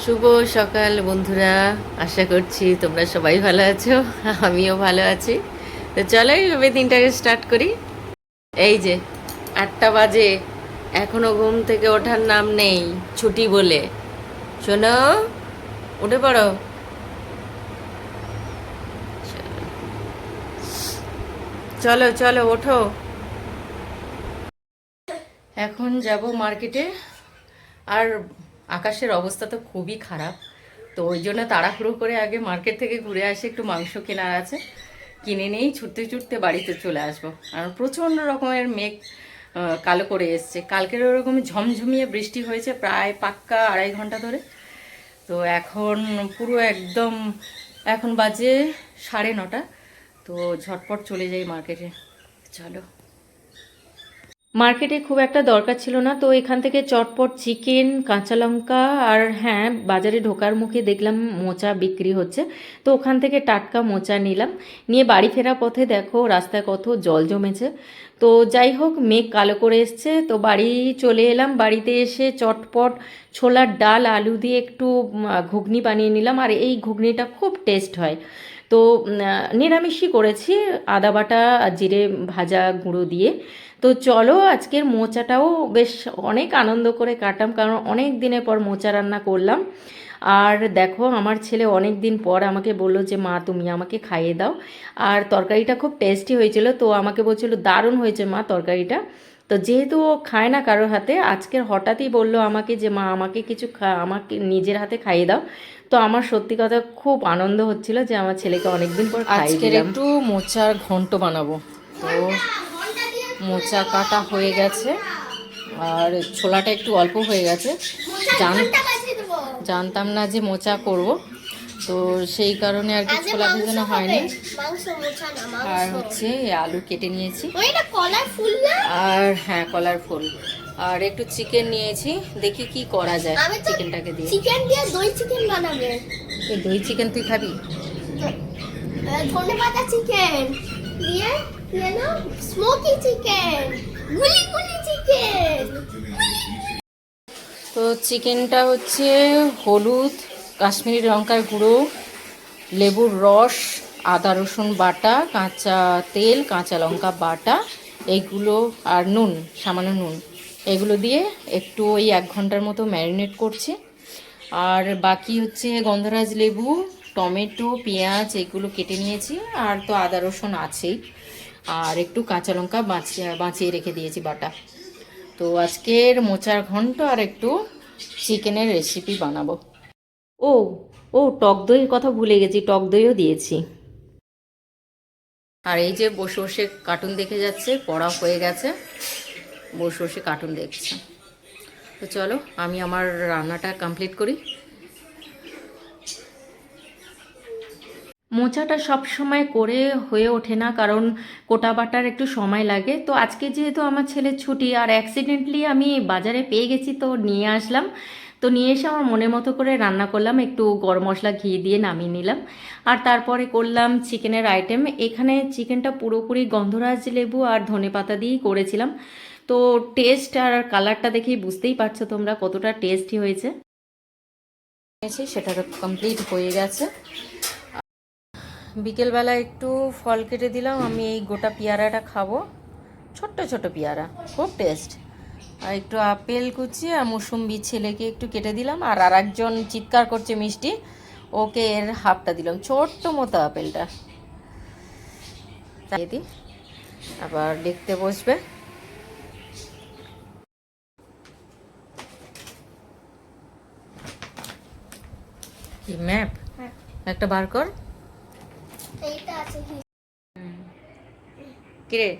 শুভ সকাল বন্ধুরা, আশা করছি তোমরা সবাই ভালো আছো, আমিও ভালো আছি। তো চলো এইভাবে দিনটাকে স্টার্ট করি। এই যে 8টা বাজে, এখনো ঘুম থেকে ওঠার নাম নেই, ছুটি বলে। শোনো, উঠে পড়ো। চলো চলো ওঠো। এখন যাব মার্কেটে। আর আকাশের অবস্থা তো খুবই খারাপ, তো ওই জন্য তাড়াহুড়ো করে আগে মার্কেট থেকে ঘুরে আসে, একটু মাংস কেনার আছে, কিনে নিয়েই ছুটতে ছুটতে বাড়িতে চলে আসবো। আর প্রচণ্ড রকমের মেঘ কালো করে এসছে। কালকের ওরকম ঝমঝমিয়ে বৃষ্টি হয়েছে প্রায় পাক্কা 2.5 ঘন্টা ধরে। তো এখন পুরো একদম, এখন বাজে 9:30। তো ঝটপট চলে যাই মার্কেটে। চলো। মার্কেটে খুব একটা দরকার ছিল না, তো এখান থেকে চটপট চিকেন, কাঁচা লঙ্কা, আর হ্যাঁ, বাজারে ঢোকার মুখে দেখলাম মোচা বিক্রি হচ্ছে, তো ওখান থেকে টাটকা মোচা নিলাম। নিয়ে বাড়ি ফেরার পথে দেখো রাস্তায় কত জল জমেছে। তো যাই হোক, মেঘ কালো করে এসছে, তো বাড়ি চলে এলাম। বাড়িতে এসে চটপট ছোলার ডাল আলু দিয়ে একটু ঘুগনি বানিয়ে নিলাম, আর এই ঘুগনিটা খুব টেস্ট হয়। তো নিরামিষই করেছি, আদা বাটা আর জিরে ভাজা গুঁড়ো দিয়ে। তো চলো, আজকের মোচাটাও বেশ অনেক আনন্দ করে কাটাম, কারণ অনেক দিনের পর মোচা রান্না করলাম। আর দেখো, আমার ছেলে অনেক দিন পর আমাকে বললো যে মা তুমি আমাকে খাইয়ে দাও। আর তরকারিটা খুব টেস্টি হয়েছিল, তো আমাকে বলছিল দারুণ হয়েছে মা তরকারিটা। তো যেহেতু ও খায় না কারোর হাতে, আজকের হঠাৎই বললো আমাকে যে মা আমাকে কিছু আমাকে নিজের হাতে খাইয়ে দাও। তো আমার সত্যি কথা খুব আনন্দ হচ্ছিল যে আমার ছেলেকে অনেকদিন পর খাইয়ে দিলাম। একটু মোচার ঘন্ট বানাবো। তো মোচা কাটা হয়ে গেছে, আর ছোলাটা একটু অল্প হয়ে গেছে। জানতাম না যে মোচা করব, তো সেই কারণে আর কি ছোলা ভেজানো হয়নি। আর হচ্ছে আলু কেটে নিয়েছি, আর হ্যাঁ কলার ফুল, আর একটু চিকেন নিয়েছি। দেখি কি করা যায় চিকেনটাকে দিয়ে। চিকেন দিয়ে দই চিকেন বানাবে। এই দই চিকেন তুই খাবি? ধনেপাতা চিকেন দিয়ে না, স্মোকি চিকেন, গুলি গুলি চিকেন। তো চিকেনটা হচ্ছে হলুদ, কাশ্মীরি লঙ্কার গুঁড়ো, লেবুর রস, আদা রসুন বাটা, কাঁচা তেল, কাঁচা লঙ্কা বাটা, এইগুলো আর নুন, সামান্য নুন, এগুলো দিয়ে একটু ওই 1 ঘন্টার মতো ম্যারিনেট করছি। আর বাকি হচ্ছে গন্ধরাজ লেবু, টমেটো, পেঁয়াজ এগুলো কেটে নিয়েছি, আর তো আদা রসুন আছেই, আর একটু কাঁচা লঙ্কা বাঁচিয়ে রেখে দিয়েছি বাটা। তো আজকের মোচার ঘন্ট আর একটু চিকেনের রেসিপি বানাবো। ও ও টক দইয়ের কথা ভুলে গেছি, টক দইও দিয়েছি। আর এই যে বসে বসে কার্টুন দেখে যাচ্ছে, পড়া হয়ে গেছে, বসে বসে কার্টুন দেখছে। তো চলো আমি আমার রান্নাটা কমপ্লিট করি। মোচাটা সব সময় করে হয়ে ওঠে না, কারণ কোটা বাটার একটু সময় লাগে। তো আজকে যেহেতু আমার ছেলের ছুটি, আর অ্যাক্সিডেন্টলি আমি বাজারে পেয়ে গেছি, তো নিয়ে আসলাম। তো নিয়ে এসে আমার মনের মতো করে রান্না করলাম, একটু গরম মশলা ঘি দিয়ে নামিয়ে নিলাম। আর তারপরে করলাম চিকেনের আইটেম। এখানে চিকেনটা পুরোপুরি গন্ধরাজ লেবু আর ধনেপাতা দিয়েই করেছিলাম। তো টেস্ট আর কালারটা দেখেই বুঝতেই পারছো তোমরা কতটা টেস্টি হয়েছে। সেটা কমপ্লিট হয়ে গেছে। বিকেলবেলা একটু ফল কেটে দিলাম, আমি এই গোটা পেয়ারাটা খাবো, ছোট্ট ছোট পেয়ারা, খুব টেস্ট। আর একটু আপেল কুচি আর মুসুম্বি ছেলেকে একটু কেটে দিলাম, আর আরেকজন চিৎকার করছে মিষ্টি, ওকে এর হাফটা দিলাম, ছোট্ট মতো আপেলটা। তাই দিই, আবার লিখতে বসবে। কি ম্যাপ একটা বার কর। এইটা আছে কি? কিরে,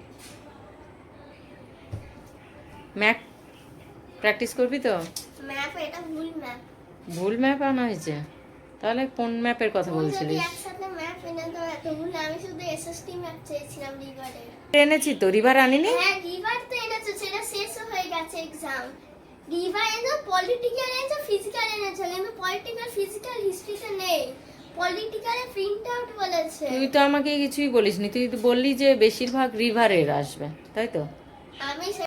ম্যাপ প্র্যাকটিস করবি তো? ম্যাপ, এটা ভুল ম্যাপ। ভুল ম্যাপ আনা হয়েছে? তাহলে কোন ম্যাপের কথা বলছিলিস? একসাথে ম্যাপ এনে তো এত ভুল। আমি শুধু এসএসটি ম্যাপ চেয়েছিলাম রিভারে। এনেছি তো, রিভার আনিনি। হ্যাঁ রিভার তো এনেছো, সেটা শেষ হয়ে গেছে এক্সাম। রিভার এনেছো, পলিটিক্যাল এনেছো, ফিজিক্যাল এনেছো, কিন্তু পলিটিক্যাল ফিজিক্যাল হিস্ট্রিতে নেই। পলিটিক্যালে প্রিন্ট আউট বলেছে। তুই তো আমাকে কিছুই বলিসনি, তুই তো বললি যে বেশিরভাগ রিভারের আসবে, তাই তো? আমি